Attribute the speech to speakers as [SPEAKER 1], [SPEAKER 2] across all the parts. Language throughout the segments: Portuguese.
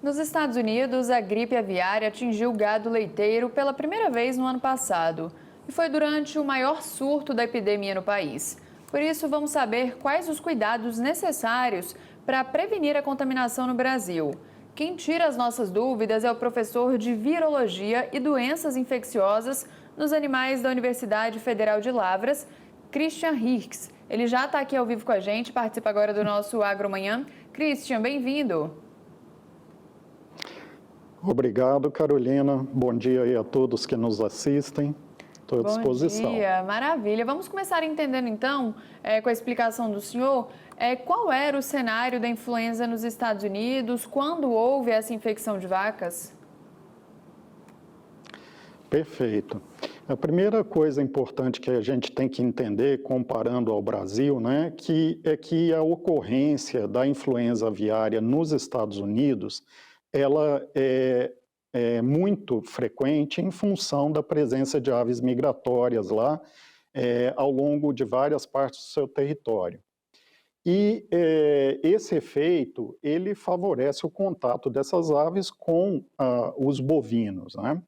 [SPEAKER 1] Nos Estados Unidos, a gripe aviária atingiu o gado leiteiro pela primeira vez no ano passado. E foi durante o maior surto da epidemia no país. Por isso, vamos saber quais os cuidados necessários para prevenir a contaminação no Brasil. Quem tira as nossas dúvidas é o professor de Virologia e Doenças Infecciosas nos Animais da Universidade Federal de Lavras, Christian Hirks. Ele já está aqui ao vivo com a gente, participa agora do nosso Agromanhã. Christian, bem-vindo.
[SPEAKER 2] Obrigado, Carolina. Bom dia aí a todos que nos assistem. Estou à disposição.
[SPEAKER 1] Bom dia, maravilha. Vamos começar entendendo então, com a explicação do senhor, qual era o cenário da influenza nos Estados Unidos, quando houve essa infecção de vacas?
[SPEAKER 2] Perfeito. A primeira coisa importante que a gente tem que entender, comparando ao Brasil, né, que a ocorrência da influenza aviária nos Estados Unidos, ela é muito frequente em função da presença de aves migratórias lá ao longo de várias partes do seu território. E esse efeito, ele favorece o contato dessas aves com os bovinos, né?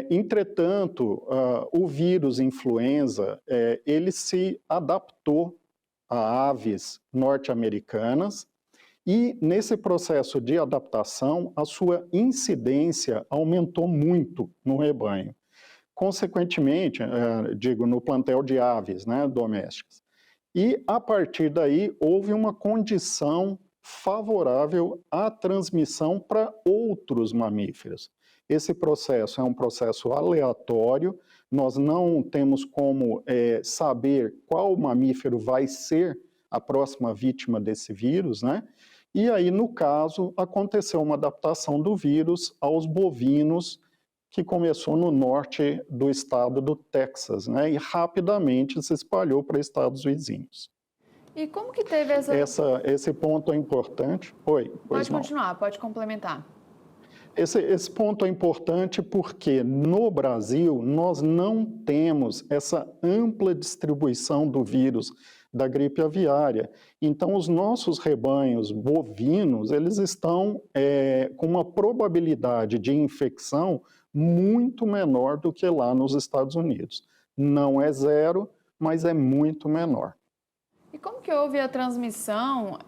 [SPEAKER 2] Entretanto, o vírus influenza, ele se adaptou a aves norte-americanas e, nesse processo de adaptação, a sua incidência aumentou muito no rebanho. Consequentemente, no plantel de aves, né, domésticas. E, a partir daí, houve uma condição favorável à transmissão para outros mamíferos. Esse processo é um processo aleatório, nós não temos como saber qual mamífero vai ser a próxima vítima desse vírus, né? E aí, no caso, aconteceu uma adaptação do vírus aos bovinos, que começou no norte do estado do Texas, né? E rapidamente se espalhou para estados vizinhos.
[SPEAKER 1] E como que teve
[SPEAKER 2] Esse ponto é importante. Oi,
[SPEAKER 1] Pode continuar, pode complementar.
[SPEAKER 2] Esse ponto é importante porque no Brasil nós não temos essa ampla distribuição do vírus da gripe aviária. Então, os nossos rebanhos bovinos, eles estão com uma probabilidade de infecção muito menor do que lá nos Estados Unidos. Não é zero, mas é muito menor.
[SPEAKER 1] E como que houve a transmissão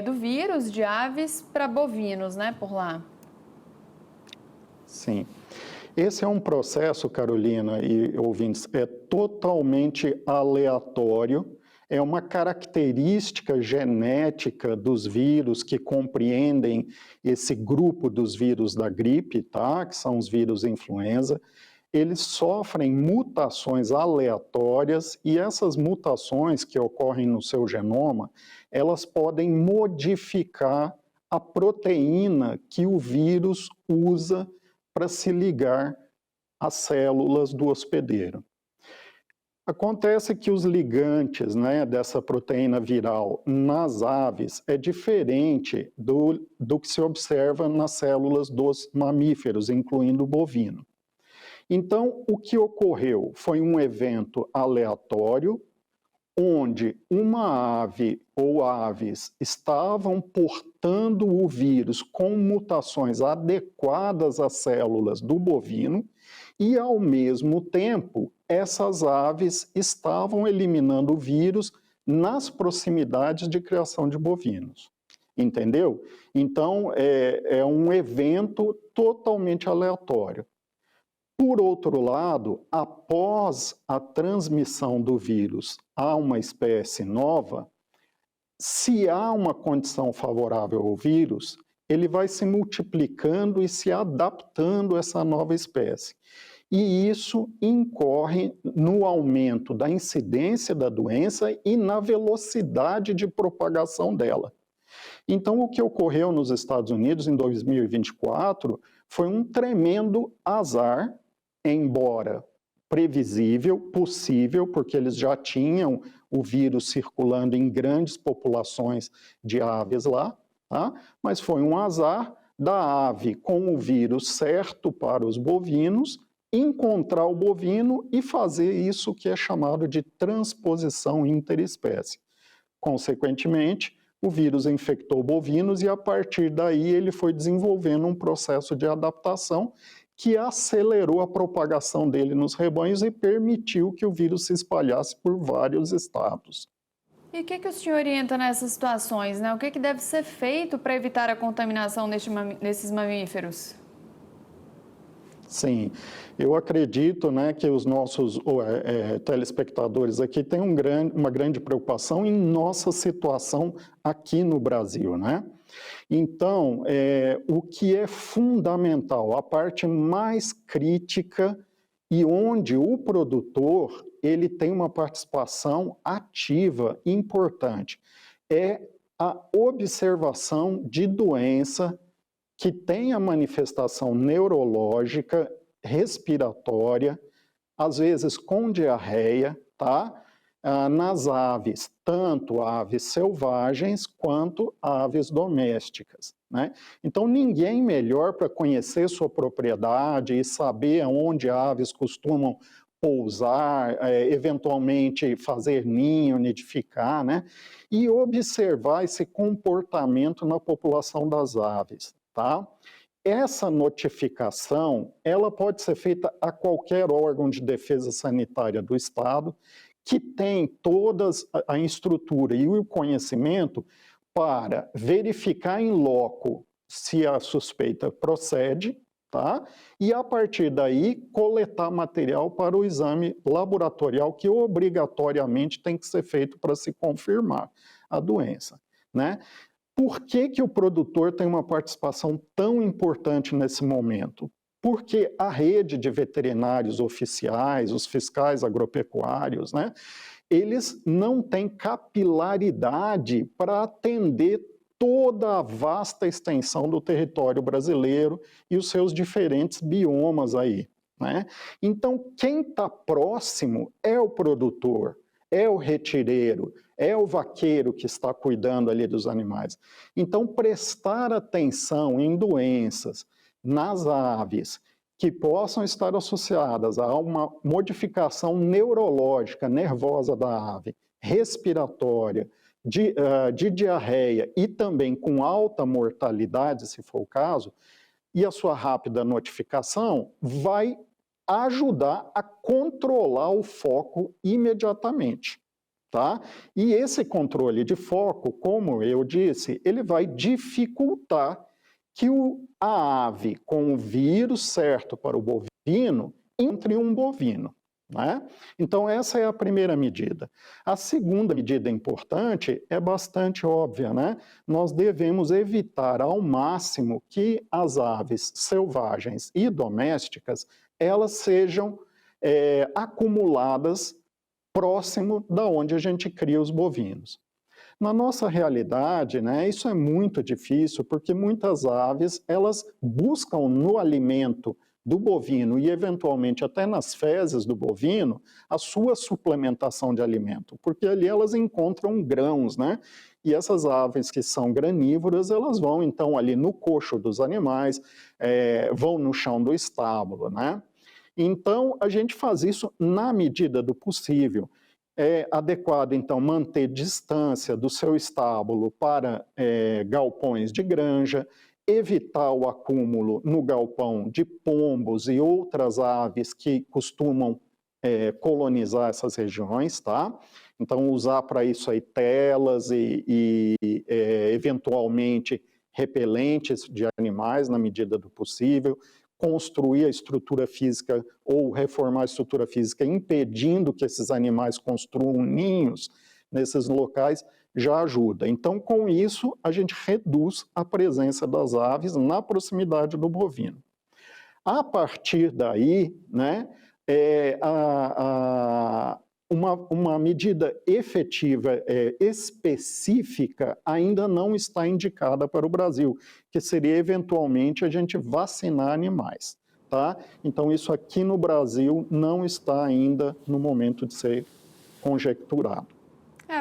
[SPEAKER 1] do vírus de aves para bovinos, né, por lá?
[SPEAKER 2] Sim. Esse é um processo, Carolina e ouvintes, totalmente aleatório, é uma característica genética dos vírus que compreendem esse grupo dos vírus da gripe, tá? Que são os vírus influenza. Eles sofrem mutações aleatórias e essas mutações que ocorrem no seu genoma, elas podem modificar a proteína que o vírus usa para se ligar às células do hospedeiro. Acontece que os ligantes, né, dessa proteína viral nas aves é diferente do que se observa nas células dos mamíferos, incluindo o bovino. Então, o que ocorreu foi um evento aleatório, onde uma ave ou aves estavam portando o vírus com mutações adequadas às células do bovino e, ao mesmo tempo, essas aves estavam eliminando o vírus nas proximidades de criação de bovinos. Entendeu? Então, é um evento totalmente aleatório. Por outro lado, após a transmissão do vírus a uma espécie nova, se há uma condição favorável ao vírus, ele vai se multiplicando e se adaptando a essa nova espécie. E isso incorre no aumento da incidência da doença e na velocidade de propagação dela. Então, o que ocorreu nos Estados Unidos em 2024 foi um tremendo azar, embora previsível, possível, porque eles já tinham o vírus circulando em grandes populações de aves lá, tá? Mas foi um azar da ave com o vírus certo para os bovinos, encontrar o bovino e fazer isso que é chamado de transposição interespécie. Consequentemente, o vírus infectou bovinos e a partir daí ele foi desenvolvendo um processo de adaptação que acelerou a propagação dele nos rebanhos e permitiu que o vírus se espalhasse por vários estados.
[SPEAKER 1] E o que o senhor orienta nessas situações, né? O que deve ser feito para evitar a contaminação nesses mamíferos?
[SPEAKER 2] Sim, eu acredito, né, que os nossos telespectadores aqui têm uma grande preocupação em nossa situação aqui no Brasil, né? Então, o que é fundamental, a parte mais crítica e onde o produtor ele tem uma participação ativa importante, é a observação de doença que tem a manifestação neurológica, respiratória, às vezes com diarreia, tá? Nas aves, tanto aves selvagens quanto aves domésticas, né? Então, ninguém melhor para conhecer sua propriedade e saber onde aves costumam pousar, eventualmente fazer ninho, nidificar, né? E observar esse comportamento na população das aves, tá? Essa notificação, ela pode ser feita a qualquer órgão de defesa sanitária do Estado, que tem toda a estrutura e o conhecimento para verificar em loco se a suspeita procede, tá? E a partir daí coletar material para o exame laboratorial que obrigatoriamente tem que ser feito para se confirmar a doença, né? Por que o produtor tem uma participação tão importante nesse momento? Porque a rede de veterinários oficiais, os fiscais agropecuários, né, eles não têm capilaridade para atender toda a vasta extensão do território brasileiro e os seus diferentes biomas aí, né? Então, quem está próximo é o produtor, é o retireiro, é o vaqueiro que está cuidando ali dos animais. Então, prestar atenção em doenças nas aves que possam estar associadas a uma modificação neurológica, nervosa da ave, respiratória, de diarreia e também com alta mortalidade, se for o caso, e a sua rápida notificação vai ajudar a controlar o foco imediatamente, tá? E esse controle de foco, como eu disse, ele vai dificultar que a ave com o vírus certo para o bovino entre um bovino, né? Então essa é a primeira medida. A segunda medida importante é bastante óbvia, né? Nós devemos evitar ao máximo que as aves selvagens e domésticas elas sejam acumuladas próximo da onde a gente cria os bovinos. Na nossa realidade, né, isso é muito difícil, porque muitas aves, elas buscam no alimento do bovino e, eventualmente, até nas fezes do bovino, a sua suplementação de alimento, porque ali elas encontram grãos, né? E essas aves que são granívoras, elas vão, então, ali no coxo dos animais, vão no chão do estábulo, né? Então, a gente faz isso na medida do possível. É adequado, então, manter distância do seu estábulo para galpões de granja, evitar o acúmulo no galpão de pombos e outras aves que costumam colonizar essas regiões, tá? Então, usar para isso aí telas e eventualmente, repelentes de animais na medida do possível, construir a estrutura física ou reformar a estrutura física, impedindo que esses animais construam ninhos nesses locais, já ajuda. Então, com isso, a gente reduz a presença das aves na proximidade do bovino. A partir daí, né, uma medida efetiva, específica, ainda não está indicada para o Brasil, que seria, eventualmente, a gente vacinar animais, tá? Então, isso aqui no Brasil não está ainda no momento de ser conjecturado.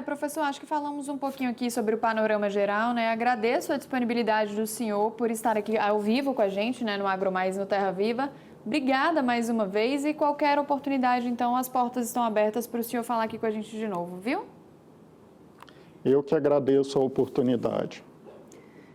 [SPEAKER 1] Professor, acho que falamos um pouquinho aqui sobre o panorama geral, né? Agradeço a disponibilidade do senhor por estar aqui ao vivo com a gente, né, no AgroMais no Terra Viva. Obrigada mais uma vez e qualquer oportunidade, então, as portas estão abertas para o senhor falar aqui com a gente de novo, viu?
[SPEAKER 2] Eu que agradeço a oportunidade.